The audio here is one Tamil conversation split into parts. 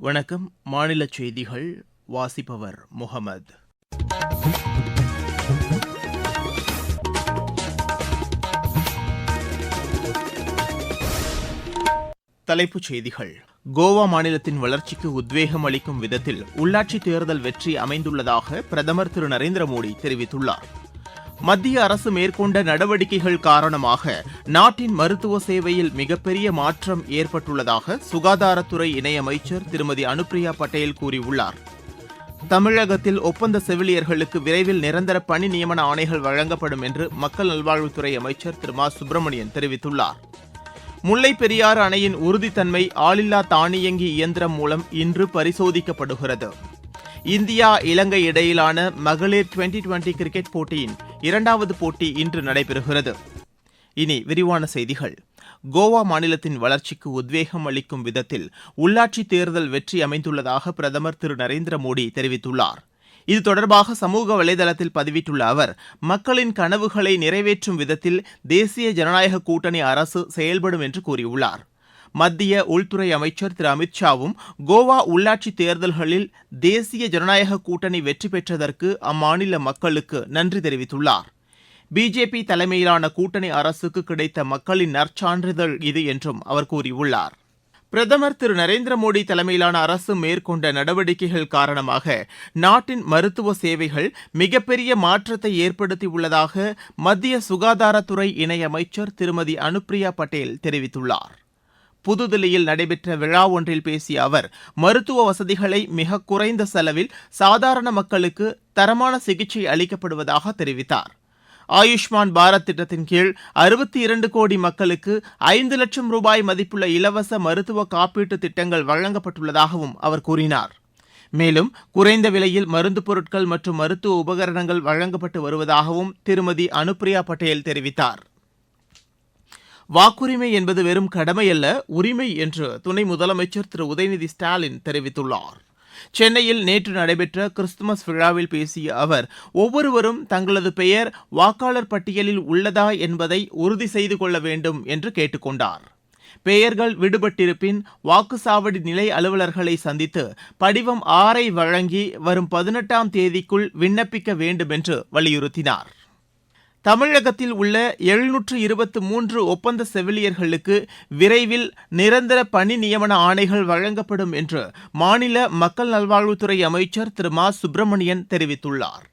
வணக்கம். மாநில செய்திகள் வாசிப்பவர் முகமது. தலைப்புச் செய்திகள். கோவா மாநிலத்தின் வளர்ச்சிக்கு உத்வேகம் அளிக்கும் விதத்தில் உள்ளாட்சி தேர்தல் வெற்றி அமைந்துள்ளதாக பிரதமர் திரு நரேந்திர மோடி தெரிவித்துள்ளார். மத்திய அரசு மேற்கொண்ட நடவடிக்கைகள் காரணமாக நாட்டின் மருத்துவ சேவையில் மிகப்பெரிய மாற்றம் ஏற்பட்டுள்ளதாக சுகாதாரத்துறை இணையமைச்சர் திருமதி அனுப்பிரியா பட்டேல் கூறியுள்ளார். தமிழகத்தில் ஒப்பந்த செவிலியர்களுக்கு விரைவில் நிரந்தர பணி நியமன ஆணைகள் வழங்கப்படும் என்று மக்கள் நல்வாழ்வுத்துறை அமைச்சர் திரு மா சுப்பிரமணியன் தெரிவித்துள்ளார். முல்லைப் பெரியாறு அணையின் உறுதித்தன்மை ஆளில்லா தானியங்கி இயந்திரம் மூலம் இன்று பரிசோதிக்கப்படுகிறது. இந்தியா இலங்கை இடையிலான மகளிர் டுவெண்டி கிரிக்கெட் போட்டியின் இரண்டாவது போட்டி இன்று நடைபெறுகிறது. இனி விரிவான செய்திகள். கோவா மாநிலத்தின் வளர்ச்சிக்கு உத்வேகம் அளிக்கும் விதத்தில் உள்ளாட்சி தேர்தல் வெற்றி அமைந்துள்ளதாக பிரதமர் திரு நரேந்திர மோடி தெரிவித்துள்ளார். இது தொடர்பாக சமூக வலைதளத்தில் பதிவிட்டுள்ள அவர், மக்களின் கனவுகளை நிறைவேற்றும் விதத்தில் தேசிய ஜனநாயக கூட்டணி அரசு செயல்படும் என்று கூறியுள்ளார். மத்திய உள்துறை அமைச்சர் திரு அமித் ஷாவும் கோவா உள்ளாட்சி தேர்தல்களில் தேசிய ஜனநாயக கூட்டணி வெற்றி பெற்றதற்கு அம்மாநில மக்களுக்கு நன்றி தெரிவித்துள்ளார். பிஜேபி தலைமையிலான கூட்டணி அரசுக்கு கிடைத்த மக்களின் நற்சான்றிதழ் இது என்றும் அவர் கூறியுள்ளார். பிரதமர் திரு நரேந்திர மோடி தலைமையிலான அரசு மேற்கொண்ட நடவடிக்கைகள் காரணமாக நாட்டின் மருத்துவ சேவைகள் மிகப்பெரிய மாற்றத்தை ஏற்படுத்தியுள்ளதாக மத்திய சுகாதாரத்துறை இணையமைச்சர் திருமதி அனுப்பிரியா பட்டேல் தெரிவித்துள்ளார். புதுதில்லியில் நடைபெற்ற விழா ஒன்றில் பேசிய அவர், மருத்துவ வசதிகளை மிக குறைந்த செலவில் சாதாரண மக்களுக்கு தரமான சிகிச்சை அளிக்கப்படுவதாக தெரிவித்தார். ஆயுஷ்மான் பாரத் திட்டத்தின் கீழ் 62 கோடி மக்களுக்கு 5 லட்சம் ரூபாய் மதிப்புள்ள இலவச மருத்துவ காப்பீட்டு திட்டங்கள் வழங்கப்பட்டுள்ளதாகவும் அவர் கூறினார். மேலும் குறைந்த விலையில் மருந்து பொருட்கள் மற்றும் மருத்துவ உபகரணங்கள் வழங்கப்பட்டு வருவதாகவும் திருமதி அனுப்பிரியா பட்டேல் தெரிவித்தார். வாக்குரிமை என்பது வெறும் கடமையல்ல, உரிமை என்று துணை முதலமைச்சர் திரு உதயநிதி ஸ்டாலின் தெரிவித்துள்ளார். சென்னையில் நேற்று நடைபெற்ற கிறிஸ்துமஸ் விழாவில் பேசிய அவர், ஒவ்வொருவரும் தங்களது பெயர் வாக்காளர் பட்டியலில் உள்ளதா என்பதை உறுதி செய்து கொள்ள வேண்டும் என்று கேட்டுக்கொண்டார். பெயர்கள் விடுபட்டிருப்பின் வாக்குச்சாவடி நிலை அலுவலர்களை சந்தித்து படிவம் 6 வழங்கி வரும் 18ஆம் தேதிக்குள் விண்ணப்பிக்க வேண்டும் என்று வலியுறுத்தினார். தமிழகத்தில் உள்ள 723 ஒப்பந்த செவிலியர்களுக்கு விரைவில் நிரந்தர பணி நியமன ஆணைகள் வழங்கப்படும் என்று மாநில மக்கள் நல்வாழ்வுத்துறை அமைச்சர் திரு மா சுப்பிரமணியன் தெரிவித்துள்ளார்.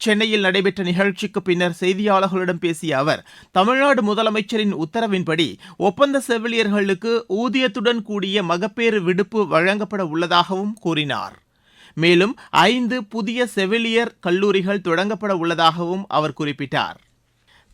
சென்னையில் நடைபெற்ற நிகழ்ச்சிக்கு பின்னர் செய்தியாளர்களிடம் பேசிய அவர், தமிழ்நாடு முதலமைச்சரின் உத்தரவின்படி ஒப்பந்த செவிலியர்களுக்கு ஊதியத்துடன் கூடிய மகப்பேறு விடுப்பு வழங்கப்பட உள்ளதாகவும் கூறினார். மேலும் 5 புதிய செவிலியர் கல்லூரிகள் தொடங்கப்பட உள்ளதாகவும் அவர் குறிப்பிட்டார்.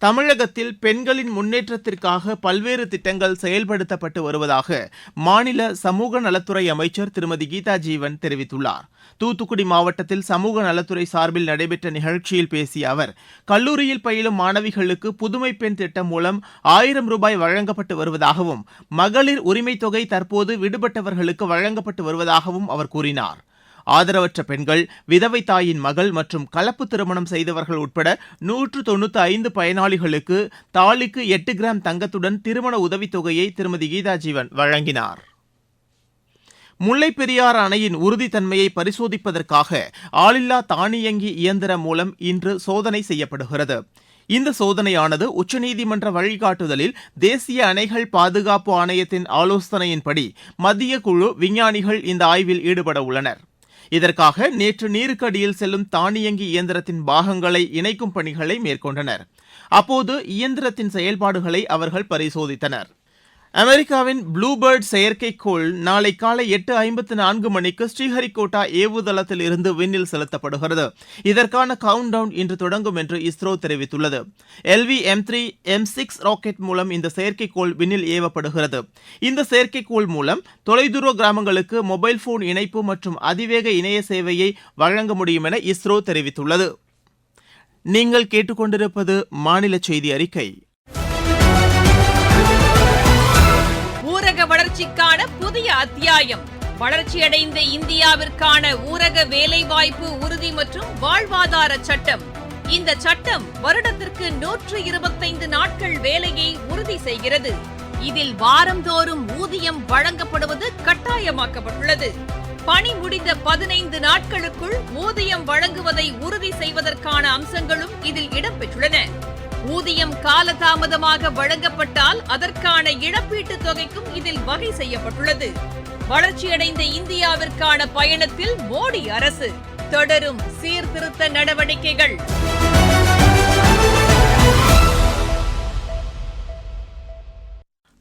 தமிழகத்தில் பெண்களின் முன்னேற்றத்திற்காக பல்வேறு திட்டங்கள் செயல்படுத்தப்பட்டு வருவதாக மாநில சமூக நலத்துறை அமைச்சர் திருமதி கீதா ஜீவன் தெரிவித்துள்ளார். தூத்துக்குடி மாவட்டத்தில் சமூக நலத்துறை சார்பில் நடைபெற்ற நிகழ்ச்சியில் பேசிய அவர், கல்லூரியில் பயிலும் மாணவிகளுக்கு புதுமை பெண் திட்டம் மூலம் 1000 ரூபாய் வழங்கப்பட்டு வருவதாகவும் மகளிர் உரிமைத் தொகை தற்போது விடுபட்டவர்களுக்கு வழங்கப்பட்டு வருவதாகவும் அவர் கூறினார். ஆதரவற்ற பெண்கள், விதவை தாயின் மகள் மற்றும் கலப்பு திருமணம் செய்தவர்கள் உட்பட 195 பயனாளிகளுக்கு தாலிக்கு 8 கிராம் தங்கத்துடன் திருமண உதவித்தொகையை திருமதி கீதா ஜீவன் வழங்கினார். முல்லைப் பெரியாறு அணையின் உறுதித்தன்மையை பரிசோதிப்பதற்காக ஆளில்லா தானியங்கி இயந்திரம் மூலம் இன்று சோதனை செய்யப்படுகிறது. இந்த சோதனையானது உச்சநீதிமன்ற வழிகாட்டுதலில் தேசிய அணைகள் பாதுகாப்பு ஆணையத்தின் ஆலோசனையின்படி மத்திய குழு விஞ்ஞானிகள் இந்த ஆய்வில் ஈடுபட உள்ளனர். இதற்காக நேற்று நீருக்கடியில் செல்லும் தானியங்கி இயந்திரத்தின் பாகங்களை இணைக்கும் பணிகளை மேற்கொண்டனர். அப்போது இயந்திரத்தின் செயல்பாடுகளை அவர்கள் பரிசோதித்தனர். அமெரிக்காவின் ப்ளூபேர்ட் செயற்கைக்கோள் நாளை காலை 8:54 மணிக்கு ஸ்ரீஹரிகோட்டா ஏவுதளத்தில் இருந்து விண்ணில் செலுத்தப்படுகிறது. இதற்கான கவுண்ட் டவுன் இன்று தொடங்கும் என்று இஸ்ரோ தெரிவித்துள்ளது. LV-M3 M6 ராக்கெட் மூலம் இந்த செயற்கைக்கோள் விண்ணில் ஏவப்படுகிறது. இந்த செயற்கைக்கோள் மூலம் தொலைதூர கிராமங்களுக்கு மொபைல் போன் இணைப்பு மற்றும் அதிவேக இணைய சேவையை வழங்க முடியும் என இஸ்ரோ தெரிவித்துள்ளது. நீங்கள் கேட்டுக்கொண்டிருப்பது மாநில செய்தி அறிக்கை. ஊரக வளர்ச்சிக்கான புதிய அத்தியாயம். வளர்ச்சியடைந்த இந்தியாவிற்கான ஊரக வேலைவாய்ப்பு உறுதி மற்றும் வாழ்வாதார சட்டம். இந்த சட்டம் வருடத்திற்கு 125 நாட்கள் வேலையை உறுதி செய்கிறது. இதில் வாரந்தோறும் ஊதியம் வழங்கப்படுவது கட்டாயமாக்கப்பட்டுள்ளது. பணி முடிந்த 15 நாட்களுக்குள் ஊதியம் வழங்குவதை உறுதி செய்வதற்கான அம்சங்களும் இதில் இடம்பெற்றுள்ளன. ஊதியம் காலதாமதமாக வழங்கப்பட்டால் அதற்கான இழப்பீட்டுத் தொகைக்கும் இதில் வகை செய்யப்பட்டுள்ளது. வளர்ச்சியடைந்த இந்தியாவிற்கான பயணத்தில் மோடி அரசு தொடரும் சீர்திருத்த நடவடிக்கைகள்.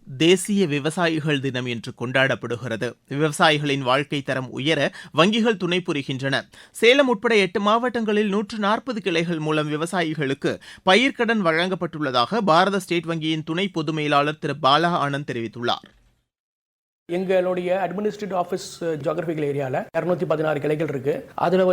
தேசிய விவசாயிகள் தினம் இன்று கொண்டாடப்படுகிறது. விவசாயிகளின் வாழ்க்கை தரம் உயர வங்கிகள் துணை புரிகின்றன. சேலம் உட்பட 8 மாவட்டங்களில் 140 கிளைகள் மூலம் விவசாயிகளுக்கு பயிர்க்கடன் வழங்கப்பட்டுள்ளதாக பாரத ஸ்டேட் வங்கியின் துணை பொது மேலாளர் திரு பாலா ஆனந்த் தெரிவித்துள்ளார். எங்களுடைய அட்மினிஸ்ட்ரேட்டிவ் ஆஃபீஸ் ஜியோகிராபிக்கல் ஏரியாவில் 216 கிளைகள் இருக்கு. அதில்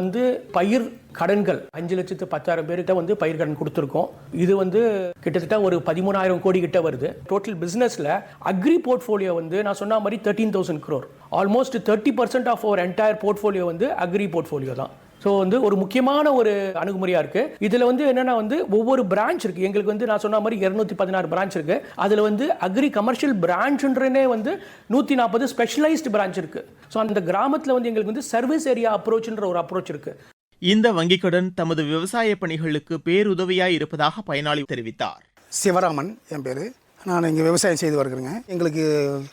பயிர் கடன்கள் 5,10,000 பேருக்கு பயிர் கடன் கொடுத்துருக்கோம். இது கிட்டத்தட்ட ஒரு 13,000 கோடி கிட்ட வருது. டோட்டல் பிசினஸ்ல அக்ரி போர்ட்ஃபோலியோ நான் சொன்ன மாதிரி 13,000 crore. ஆல்மோஸ்ட் 30% ஆஃப் அவர் என்டையர் போர்ட்ஃபோலியோ அக்ரி போர்ட்ஃபோலியோ தான். ஸோ ஒரு முக்கியமான ஒரு அணுகுமுறையா இருக்கு. இதுல என்னன்னா ஒவ்வொரு பிரான்ச் இருக்கு. எங்களுக்கு நான் சொன்ன மாதிரி 216 பிரான்ச் இருக்கு. அதுல அக்ரி கமர்ஷியல் பிரான்ச்ன்றே 140 ஸ்பெஷலைஸ்டு பிரான்ச் இருக்கு. ஸோ அந்த கிராமத்துல எங்களுக்கு சர்வீஸ் ஏரியா அப்ரோச்ன்ற ஒரு அப்ரோச் இருக்கு. இந்த வங்கிக் கடன் தமது விவசாய பணிகளுக்கு பேருதவியாய் இருப்பதாக பயனாளி தெரிவித்தார். சிவராமன் என் பேர். நான் இங்கே விவசாயம் செய்து வருகிறேங்க. எங்களுக்கு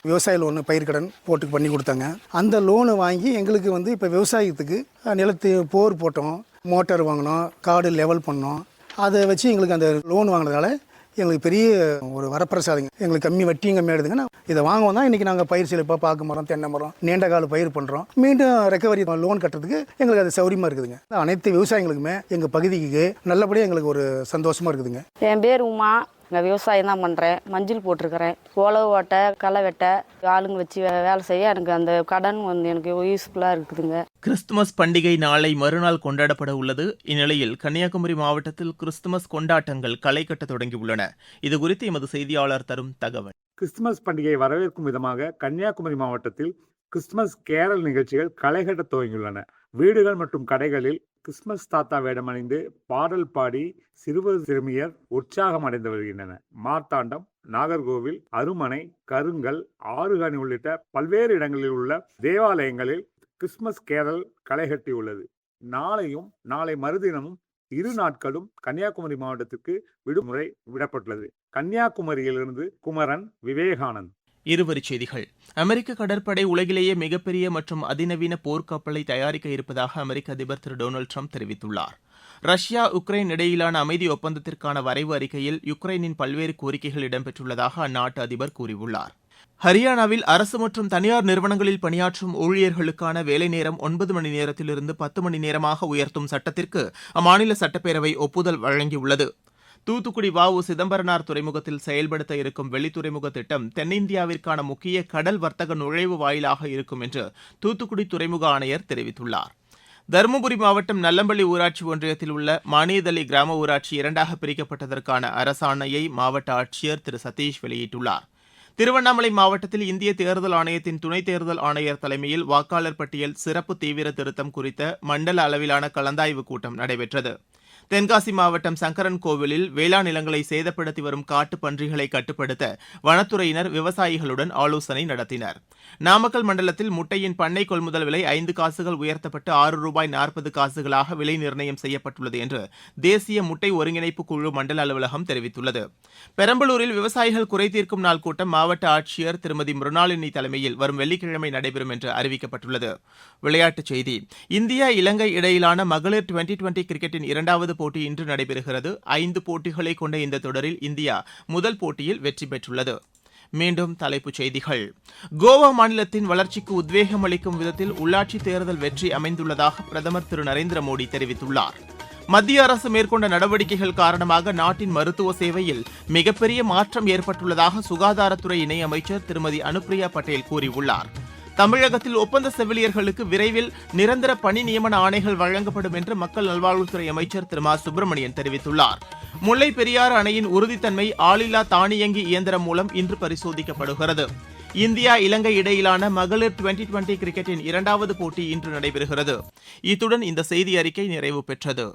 விவசாய லோனு பயிர்க்கடன் போட்டு பண்ணி கொடுத்தாங்க. அந்த லோனு வாங்கி எங்களுக்கு இப்போ விவசாயத்துக்கு நிலத்து போர் போட்டோம், மோட்டார் வாங்கினோம், காடு லெவல் பண்ணோம். அதை வச்சு எங்களுக்கு அந்த லோன் வாங்கினதால எங்களுக்கு பெரிய ஒரு வரப்பிரசாதங்க. எங்களுக்கு கம்மி வட்டியும் கம்மியாகிடுதுங்க. இதை வாங்குவோம் தான் இன்றைக்கி நாங்கள் பயிர் செழிப்பாக பாக்கு மரம், தென்னை மரம், நீண்ட கால பயிர் பண்ணுறோம். மீண்டும் ரெக்கவரி லோன் கட்டுறதுக்கு எங்களுக்கு அது சௌரியமாக இருக்குதுங்க. அனைத்து விவசாயிகளுக்குமே எங்கள் பகுதிக்கு நல்லபடியாக எங்களுக்கு ஒரு சந்தோஷமாக இருக்குதுங்க. என் பேர் உமா. நான் விவசாயம் தான் பண்ணுறேன். மஞ்சள் போட்டிருக்கிறேன். உழவு ஓட்ட, களை வெட்ட ஆளுங்க வச்சு வேலை செய்ய எனக்கு அந்த கடன் எனக்கு யூஸ்ஃபுல்லாக இருக்குதுங்க. கிறிஸ்துமஸ் பண்டிகை நாளை மறுநாள் கொண்டாடப்பட உள்ளது. இந்நிலையில் கன்னியாகுமரி மாவட்டத்தில் கிறிஸ்துமஸ் கொண்டாட்டங்கள் களை கட்ட தொடங்கியுள்ளன. இதுகுறித்து எமது செய்தியாளர் தரும் தகவல். கிறிஸ்துமஸ் பண்டிகையை வரவேற்கும் விதமாக கன்னியாகுமரி மாவட்டத்தில் கிறிஸ்துமஸ் கேரல் நிகழ்ச்சிகள் களை கட்ட துவங்கியுள்ளன. வீடுகள் மற்றும் கடைகளில் கிறிஸ்துமஸ் தாத்தா வேடமணிந்து பாடல் பாடி சிறுவர் சிறுமியர் உற்சாகம் அடைந்து வருகின்றனர். மார்த்தாண்டம், நாகர்கோவில், அருமனை, கருங்கல், ஆறுகாணி உள்ளிட்ட பல்வேறு இடங்களில் உள்ள தேவாலயங்களில் கிறிஸ்துமஸ் கேரல் களை கட்டியுள்ளது. நாளையும் நாளை மறுதினமும் 2 நாட்களும் கன்னியாகுமரி மாவட்டத்திற்கு விடுமுறை விடப்பட்டுள்ளது. கன்னியாகுமரியிலிருந்து குமரன், விவேகானந்த். இருவரிச் செய்திகள். அமெரிக்க கடற்படை உலகிலேயே மிகப்பெரிய மற்றும் அதிநவீன போர்க்கப்பலை தயாரிக்க இருப்பதாக அமெரிக்க அதிபர் திரு டொனால்டு ட்ரம்ப் தெரிவித்துள்ளார். ரஷ்யா உக்ரைன் இடையிலான அமைதி ஒப்பந்தத்திற்கான வரைவு அறிக்கையில் யுக்ரைனின் பல்வேறு கோரிக்கைகள் இடம்பெற்றுள்ளதாக அந்நாட்டு அதிபர் கூறியுள்ளார். ஹரியானாவில் அரசு மற்றும் தனியார் நிறுவனங்களில் பணியாற்றும் ஊழியர்களுக்கான வேலை நேரம் 9 மணி நேரத்திலிருந்து 10 மணி நேரமாக உயர்த்தும் சட்டத்திற்கு அம்மாநில சட்டப்பேரவை ஒப்புதல் வழங்கியுள்ளது. தூத்துக்குடி வ.உ. சிதம்பரனார் துறைமுகத்தில் செயல்படுத்த இருக்கும் வெளித்துறைமுக திட்டம் தென்னிந்தியாவிற்கான முக்கிய கடல் வர்த்தக நுழைவு வாயிலாக இருக்கும் என்று தூத்துக்குடி துறைமுக ஆணையர் தெரிவித்துள்ளார். தருமபுரி மாவட்டம் நல்லம்பள்ளி ஊராட்சி ஒன்றியத்தில் உள்ள மானியதள்ளி கிராம ஊராட்சி 2ஆக பிரிக்கப்பட்டதற்கான அரசாணையை மாவட்ட ஆட்சியர் திரு சதீஷ் வெளியிட்டுள்ளார். திருவண்ணாமலை மாவட்டத்தில் இந்திய தேர்தல் ஆணையத்தின் துணைத் தேர்தல் ஆணையர் தலைமையில் வாக்காளர் பட்டியல் சிறப்பு தீவிர திருத்தம் குறித்த மண்டல அளவிலான கலந்தாய்வு கூட்டம் நடைபெற்றது. தென்காசி மாவட்டம் சங்கரன் கோவிலில் வேளாண் நிலங்களை சேதப்படுத்தி வரும் காட்டுப் பன்றிகளை கட்டுப்படுத்த வனத்துறையினர் விவசாயிகளுடன் ஆலோசனை நடத்தினர். நாமக்கல் மண்டலத்தில் முட்டையின் பண்ணை கொள்முதல் விலை 5 காசுகள் உயர்த்தப்பட்டு ₹6.40 விலை நிர்ணயம் செய்யப்பட்டுள்ளது என்று தேசிய முட்டை ஒருங்கிணைப்பு குழு மண்டல அலுவலகம் தெரிவித்துள்ளது. பெரம்பலூரில் விவசாயிகள் குறைதீர்க்கும் நாள் கூட்டம் மாவட்ட ஆட்சியர் திருமதி மிருணாளினி தலைமையில் வரும் வெள்ளிக்கிழமை நடைபெறும் என்று அறிவிக்கப்பட்டுள்ளது. விளையாட்டுச் செய்தி. இந்தியா இலங்கை இடையிலான மகளிர் 2020 கிரிக்கெட்டின் 2வது போட்டி இன்று நடைபெறுகிறது. 5 போட்டிகளை கொண்ட இந்த தொடரில் இந்தியா முதல் போட்டியில் வெற்றி பெற்றுள்ளது. மீண்டும் தலைப்புச் செய்திகள். கோவா மாநிலத்தின் வளர்ச்சிக்கு உத்வேகம் அளிக்கும் விதத்தில் உள்ளாட்சித் தேர்தல் வெற்றி அமைந்துள்ளதாக பிரதமர் திரு நரேந்திர மோடி தெரிவித்துள்ளார். மத்திய அரசு மேற்கொண்ட நடவடிக்கைகள் காரணமாக நாட்டின் மருத்துவ சேவையில் மிகப்பெரிய மாற்றம் ஏற்பட்டுள்ளதாக சுகாதாரத்துறை இணையமைச்சர் திருமதி அனுப்பிரியா பட்டேல் கூறியுள்ளார். தமிழகத்தில் ஒப்பந்த செவிலியர்களுக்கு விரைவில் நிரந்தர பணி நியமன ஆணைகள் வழங்கப்படும் என்று மக்கள் நல்வாழ்வுத்துறை அமைச்சர் திரு மா சுப்பிரமணியன் தெரிவித்துள்ளார். முல்லை பெரியாறு அணையின் உறுதித்தன்மை ஆளில்லா தானியங்கி இயந்திரம் மூலம் இன்று பரிசோதிக்கப்படுகிறது. இந்தியா இலங்கை இடையிலான மகளிர் 2020 கிரிக்கெட்டின் 2வது போட்டி இன்று நடைபெறுகிறது. இத்துடன் இந்த செய்தி அறிக்கை நிறைவு பெற்றது.